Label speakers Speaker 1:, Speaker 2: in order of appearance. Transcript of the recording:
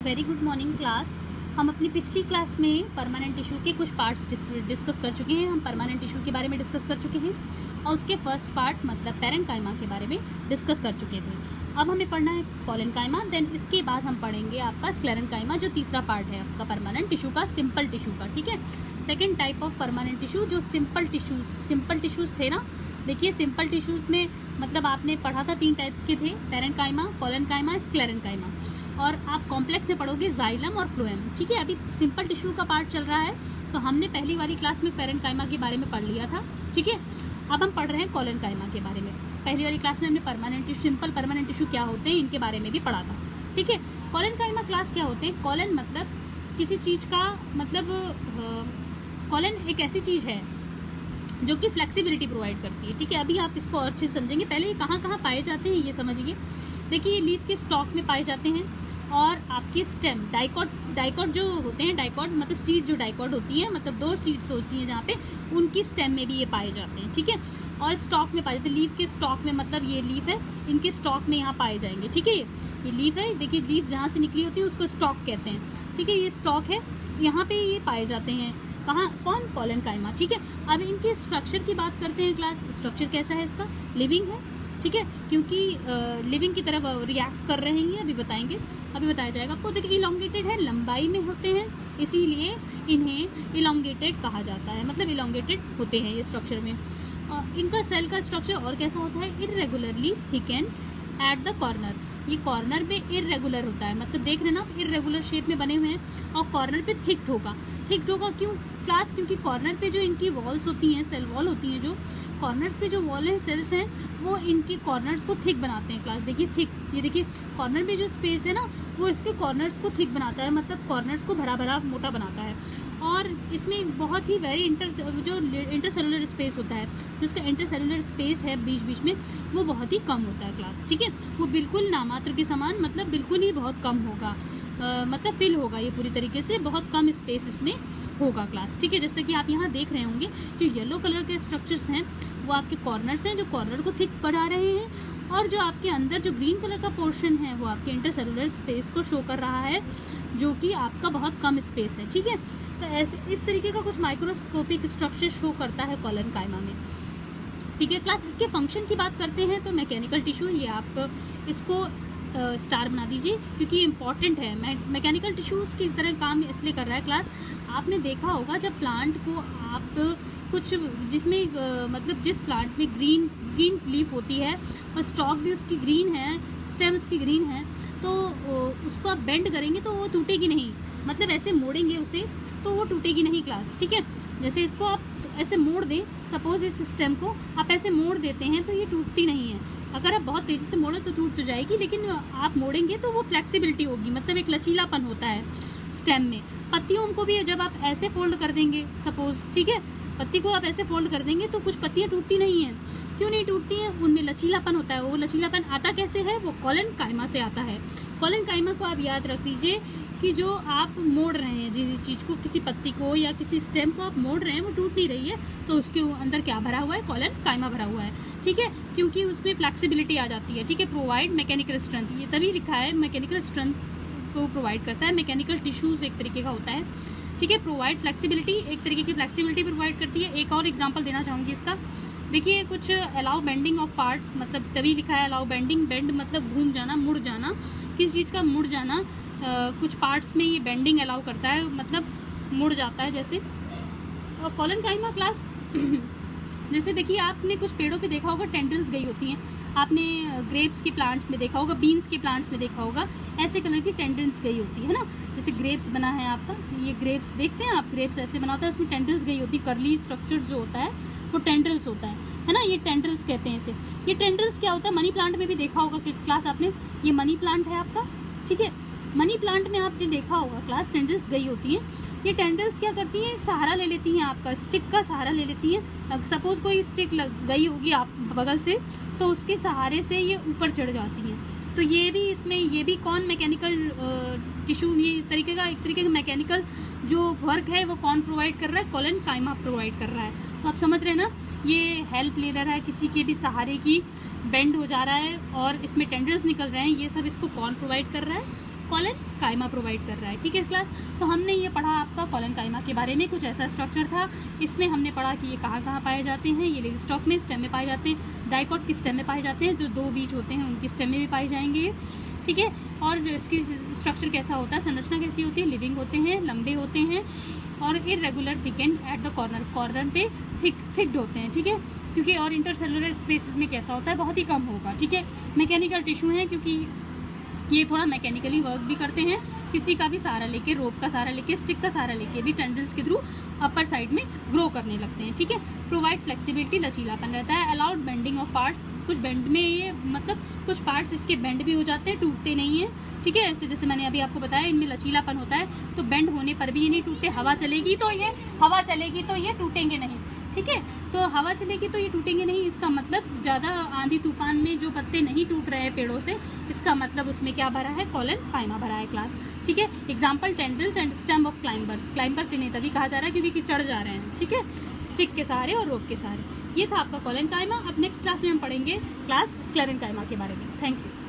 Speaker 1: Very good morning class. हम अपनी पिछली क्लास में परमानेंट टिश्यू के कुछ पार्ट्स डिस्कस कर चुके हैं। हम परमानेंट टिश्यू के बारे में डिस्कस कर चुके हैं और उसके फर्स्ट पार्ट मतलब पैरेन्काइमा के बारे में डिस्कस कर चुके थे। अब हमें पढ़ना है कोलेनकाइमा, देन इसके बाद हम पढ़ेंगे आपका स्क्लेरेनकाइमा जो तीसरा पार्ट है आपका परमानेंट टिश्यू का, सिंपल टिश्यू का। ठीक है, second type of permanent tissue जो सिंपल टिश्यूज़ थे ना। देखिए सिंपल टिश्यूज़ में मतलब आपने पढ़ा था 3 टाइप्स के थे, पैरेन्काइमा, कोलेनकाइमा, स्क्लेरेनकाइमा। और आप कॉम्प्लेक्स में पढ़ोगे जाइलम और फ्लोएम। ठीक है, अभी सिंपल टिश्यू का पार्ट चल रहा है तो हमने पहली वाली क्लास में पैरेन्काइमा के बारे में पढ़ लिया था। ठीक है, अब हम पढ़ रहे हैं कोलेनकाइमा के बारे में। पहली वाली क्लास में हमने permanent tissue, simple permanent tissue क्या होते हैं इनके बारे में भी पढ़ा था। ठीक है, कोलेनकाइमा क्लास क्या होते हैं? कोलेन मतलब किसी चीज़ का मतलब कोलेन एक ऐसी चीज़ है जो कि फ्लेक्सिबिलिटी प्रोवाइड करती है। ठीक है, अभी आप इसको और अच्छे से समझेंगे। पहले ये कहाँ कहाँ पाए जाते हैं ये समझिए। देखिए ये लीफ के स्टॉक में पाए जाते हैं और आपके स्टेम डाइकॉट जो होते हैं, डाइकॉट मतलब सीड जो डाइकॉट होती है, मतलब 2 सीड्स होती हैं जहाँ पे, उनकी स्टेम में भी ये पाए जाते हैं। ठीक है, और स्टॉक में पाए जाते हैं, लीफ के स्टॉक में, मतलब ये लीफ है, इनके स्टॉक में यहाँ पाए जाएंगे। ठीक है, ये लीफ है, देखिए लीफ जहाँ से निकली होती है उसको स्टॉक कहते हैं। ठीक है, ये स्टॉक है, यहाँ पे ये पाए जाते हैं। कहाँ? कौन? कोलेनकाइमा। ठीक है, अब इनके स्ट्रक्चर की बात करते हैं क्लास। स्ट्रक्चर कैसा है इसका? लिविंग है। ठीक है, क्योंकि लिविंग की तरफ रिएक्ट कर रहे हैं, अभी बताएंगे, अभी बताया जाएगा आपको। देखिए इलोंगेटेड है, लंबाई में होते हैं, इसीलिए इन्हें इलोंगेटेड कहा जाता है, मतलब इलोंगेटेड होते हैं ये स्ट्रक्चर में। इनका सेल का स्ट्रक्चर और कैसा होता है? Irregularly thicken at the corner. ये कॉर्नर पे इरेगुलर होता है, मतलब देख रहे हैं ना, इरेगुलर शेप में बने हुए हैं और कॉर्नर पे थिक्ड होगा। थिक्ड होगा क्यों क्लास? क्योंकि कॉर्नर पे जो इनकी वॉल्स होती हैं, सेल वॉल होती हैं, जो कॉर्नर्स पे जो वॉल है, सेल्स हैं, वो इनके कॉर्नर्स को थिक बनाते हैं क्लास। देखिए थिक, ये देखिए कॉर्नर में जो स्पेस है ना, वो इसके कॉर्नर्स को थिक बनाता है, मतलब कॉर्नर्स को भरा भरा मोटा बनाता है। और इसमें बहुत ही वेरी इंटरसेलुलर स्पेस होता है, जो इसका इंटरसेलुलर स्पेस है बीच बीच में, वो बहुत ही कम होता है क्लास। ठीक है, वो बिल्कुल नामात्र के समान, मतलब बिल्कुल ही बहुत कम होगा, मतलब फिल होगा ये पूरी तरीके से, बहुत कम स्पेस इसमें होगा क्लास। ठीक है, जैसे कि आप यहाँ देख रहे होंगे जो येलो कलर के स्ट्रक्चर्स हैं वो आपके कॉर्नर्स हैं, जो कॉर्नर को थिक बढ़ा रहे हैं, और जो आपके अंदर जो ग्रीन कलर का पोर्शन है वो आपके इंटरसेलुलर स्पेस को शो कर रहा है, जो कि आपका बहुत कम स्पेस है। ठीक है, तो ऐसे इस तरीके का कुछ माइक्रोस्कोपिक स्ट्रक्चर शो करता है कोलेनकाइमा में। ठीक है क्लास, इसके फंक्शन की बात करते हैं तो मैकेनिकल टिश्यू, ये आप इसको स्टार बना दीजिए क्योंकि इंपॉर्टेंट है। मैकेनिकल टिश्यूज़ की तरह काम इसलिए कर रहा है क्लास। आपने देखा होगा जब प्लांट को आप कुछ जिसमें मतलब जिस प्लांट में ग्रीन लीफ होती है और स्टॉक भी उसकी ग्रीन है, स्टेम उसकी ग्रीन है, तो उसको आप बेंड करेंगे तो वो टूटेगी नहीं, मतलब ऐसे मोड़ेंगे उसे तो वो टूटेगी नहीं क्लास। ठीक है, जैसे इसको आप ऐसे मोड़ दें, सपोज इस स्टेम को आप ऐसे मोड़ देते हैं तो ये टूटती नहीं है। अगर आप बहुत तेज़ी से मोड़ें तो टूट तो जाएगी, लेकिन आप मोड़ेंगे तो वो फ्लेक्सिबिलिटी होगी, मतलब एक लचीलापन होता है स्टेम में। पत्तियों को भी जब आप ऐसे फोल्ड कर देंगे सपोज, ठीक है, पत्ती को आप ऐसे फोल्ड कर देंगे तो कुछ पत्तियां टूटती नहीं हैं। क्यों नहीं टूटती हैं? उनमें लचीलापन होता है। वो लचीलापन आता कैसे है? वो कोलेनकाइमा से आता है। कोलेनकाइमा को आप याद रख लीजिए कि जो आप मोड़ रहे हैं, जिस चीज़ को, किसी पत्ती को या किसी स्टेम को आप मोड़ रहे हैं वो टूट नहीं रही है, तो उसके अंदर क्या भरा हुआ है? कोलेनकाइमा भरा हुआ है। ठीक है, क्योंकि उसमें फ्लेक्सिबिलिटी आ जाती है। ठीक है, प्रोवाइड मैकेनिकल स्ट्रेंथ, ये तभी लिखा है मैकेनिकल स्ट्रेंथ को प्रोवाइड करता है। मैकेनिकल टिश्यूज एक तरीके का होता है। ठीक है, प्रोवाइड फ्लेक्सिबिलिटी, एक तरीके की फ्लेक्सिबिलिटी प्रोवाइड करती है। एक और एग्जांपल देना चाहूँगी इसका। देखिए कुछ अलाउ बेंडिंग ऑफ पार्ट्स, मतलब तभी लिखा है अलाउ बेंडिंग, बेंड मतलब घूम जाना, मुड़ जाना, किसी चीज़ का मुड़ जाना। कुछ पार्ट्स में ये बेंडिंग अलाउ करता है, मतलब मुड़ जाता है जैसे। और कोलेनकाइमा क्लास जैसे देखिए आपने कुछ पेड़ों पे देखा होगा टेंड्रिल्स गई होती हैं, आपने ग्रेप्स के प्लांट्स में देखा होगा, बीन्स के प्लांट्स में देखा होगा, ऐसे कलर की टेंड्रिल्स गई होती है ना। जैसे ग्रेप्स बना है आपका, ये ग्रेप्स देखते हैं आप, ग्रेप्स ऐसे बना होता है, उसमें टेंड्रिल्स गई होती है, कर्ली स्ट्रक्चर जो होता है वो टेंड्रिल्स होता है ना, ये टेंड्रिल्स कहते हैं इसे। ये टेंड्रिल्स क्या होता है? मनी प्लांट में भी देखा होगा क्लास आपने, ये मनी प्लांट है आपका। ठीक है, मनी प्लांट में आपने देखा होगा क्लास, टेंड्रिल्स गई होती हैं। ये टेंड्रिल्स क्या करती हैं? सहारा ले लेती हैं, आपका स्टिक का सहारा ले लेती हैं। सपोज कोई स्टिक गई होगी आप बगल से, तो उसके सहारे से ये ऊपर चढ़ जाती हैं। तो ये भी इसमें, ये भी कौन मैकेनिकल टिश्यू, ये तरीके का, एक तरीके का मैकेनिकल जो वर्क है वो कौन प्रोवाइड कर रहा है? कोलेनकाइमा प्रोवाइड कर रहा है। तो आप समझ रहे हैं ना, ये हेल्प ले रहा है किसी के भी सहारे की, बेंड हो जा रहा है और इसमें टेंड्रिल्स निकल रहे हैं, ये सब इसको कौन प्रोवाइड कर रहा है? कॉलन काइमा प्रोवाइड कर रहा है। ठीक है क्लास, तो हमने ये पढ़ा आपका कॉलन काइमा के बारे में, कुछ ऐसा स्ट्रक्चर था। इसमें हमने पढ़ा कि ये कहाँ कहाँ पाए जाते हैं, ये लेग स्टॉक में, स्टेम में पाए जाते हैं, डाइकॉट की स्टेम में पाए जाते हैं, जो 2 बीज होते हैं उनकी स्टेम में भी पाए जाएंगे। ठीक है, और इसकी स्ट्रक्चर कैसा होता है, संरचना कैसी होती है, लिविंग होते हैं, लंबे होते हैं और irregular thickened at the corner पे थिक्ड होते हैं। ठीक है, क्योंकि और इंटरसेलुलर स्पेसेस में कैसा होता है, बहुत ही कम होगा। ठीक है, मैकेनिकल टिश्यू है क्योंकि ये थोड़ा मैकेनिकली वर्क भी करते हैं, किसी का भी सहारा लेके, रोप का सहारा लेके, स्टिक का सहारा लेके भी टेंडल्स के थ्रू अपर साइड में ग्रो करने लगते हैं। ठीक है, प्रोवाइड फ्लेक्सिबिलिटी, लचीलापन रहता है। अलाउड बेंडिंग ऑफ पार्ट्स, कुछ बेंड में ये मतलब कुछ पार्ट्स इसके बेंड भी हो जाते हैं, टूटते नहीं हैं। ठीक है, ऐसे जैसे मैंने अभी आपको बताया इनमें लचीलापन होता है, तो बेंड होने पर भी ये नहीं टूटते। हवा चलेगी तो ये टूटेंगे नहीं। ठीक है, तो हवा चलेगी तो ये टूटेंगे नहीं, इसका मतलब ज़्यादा आंधी तूफान में जो पत्ते नहीं टूट रहे हैं पेड़ों से, इसका मतलब उसमें क्या भरा है, कॉलन काइमा भरा है क्लास। ठीक है, example tendrils and stem of climbers, climbers इन्हें तभी कहा जा रहा है क्योंकि चढ़ जा रहे हैं। ठीक है, स्टिक के सहारे और रोप के सहारे। ये था आपका कॉलन काइमा। अब नेक्स्ट क्लास में हम पढ़ेंगे क्लास स्क्लेरेन काइमा के बारे में। Thank you.